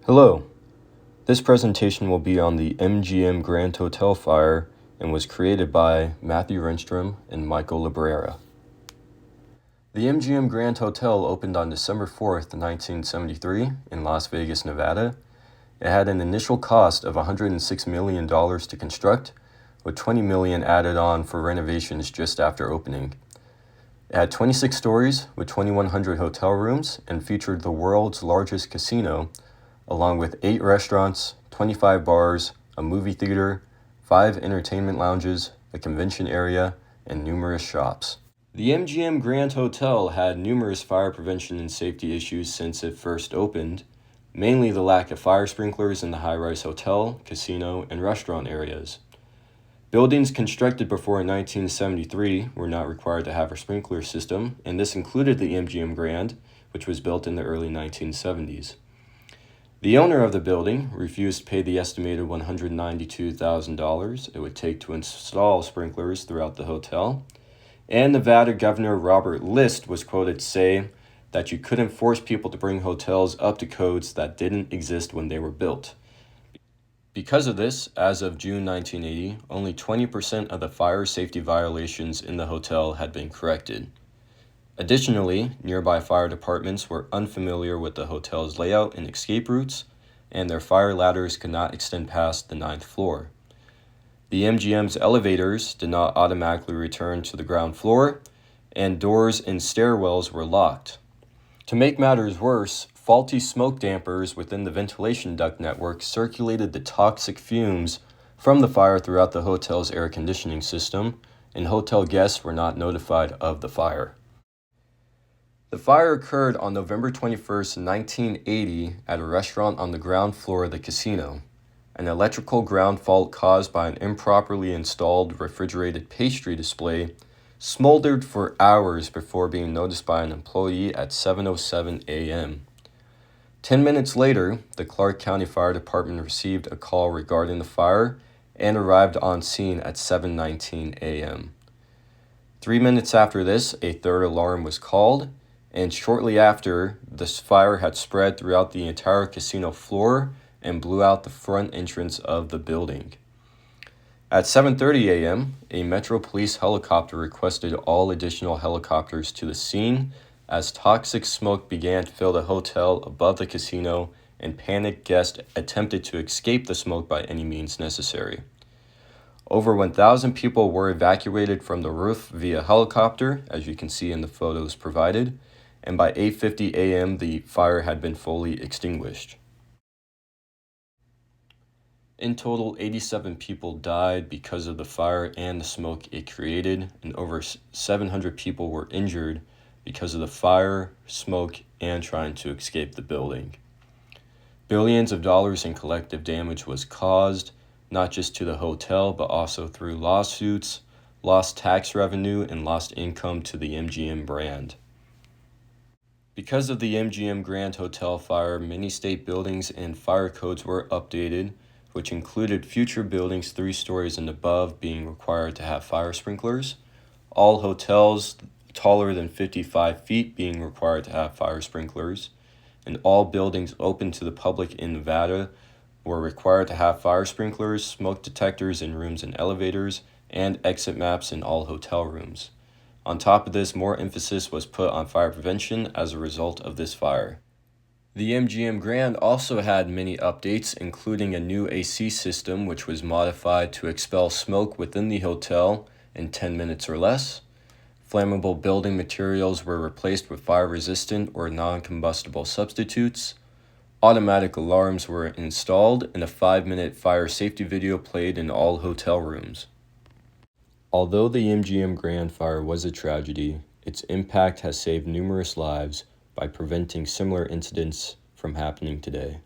Hello, this presentation will be on the MGM Grand Hotel fire and was created by Matthew Renstrom and Michael Librera. The MGM Grand Hotel opened on December 4th, 1973 in Las Vegas, Nevada. It had an initial cost of $106 million to construct, with $20 million added on for renovations just after opening. It had 26 stories with 2,100 hotel rooms and featured the world's largest casino, along with 8 restaurants, 25 bars, a movie theater, 5 entertainment lounges, a convention area, and numerous shops. The MGM Grand Hotel had numerous fire prevention and safety issues since it first opened, mainly the lack of fire sprinklers in the high-rise hotel, casino, and restaurant areas. Buildings constructed before 1973 were not required to have a sprinkler system, and this included the MGM Grand, which was built in the early 1970s. The owner of the building refused to pay the estimated $192,000 it would take to install sprinklers throughout the hotel, and Nevada Governor Robert List was quoted to say that you couldn't force people to bring hotels up to codes that didn't exist when they were built. Because of this, as of June 1980, only 20% of the fire safety violations in the hotel had been corrected. Additionally, nearby fire departments were unfamiliar with the hotel's layout and escape routes, and their fire ladders could not extend past the 9th floor. The MGM's elevators did not automatically return to the ground floor, and doors and stairwells were locked. To make matters worse, faulty smoke dampers within the ventilation duct network circulated the toxic fumes from the fire throughout the hotel's air conditioning system, and hotel guests were not notified of the fire. The fire occurred on November 21, 1980, at a restaurant on the ground floor of the casino. An electrical ground fault caused by an improperly installed refrigerated pastry display smoldered for hours before being noticed by an employee at 7:07 a.m. 10 minutes later, the Clark County Fire Department received a call regarding the fire and arrived on scene at 7:19 a.m. 3 minutes after this, a third alarm was called, and shortly after, the fire had spread throughout the entire casino floor and blew out the front entrance of the building. At 7:30 a.m., a Metro Police helicopter requested all additional helicopters to the scene as toxic smoke began to fill the hotel above the casino, and panicked guests attempted to escape the smoke by any means necessary. Over 1,000 people were evacuated from the roof via helicopter, as you can see in the photos provided, and by 8:50 a.m. the fire had been fully extinguished. In total, 87 people died because of the fire and the smoke it created, and over 700 people were injured because of the fire, smoke, and trying to escape the building. Billions of dollars in collective damage was caused, not just to the hotel, but also through lawsuits, lost tax revenue, and lost income to the MGM brand. Because of the MGM Grand Hotel fire, many state buildings and fire codes were updated, which included future buildings 3 stories and above being required to have fire sprinklers, all hotels taller than 55 feet being required to have fire sprinklers, and all buildings open to the public in Nevada were required to have fire sprinklers, smoke detectors in rooms and elevators, and exit maps in all hotel rooms. On top of this, more emphasis was put on fire prevention as a result of this fire. The MGM Grand also had many updates, including a new AC system which was modified to expel smoke within the hotel in 10 minutes or less. Flammable building materials were replaced with fire-resistant or non-combustible substitutes. Automatic alarms were installed, and a 5-minute fire safety video played in all hotel rooms. Although the MGM Grand fire was a tragedy, its impact has saved numerous lives by preventing similar incidents from happening today.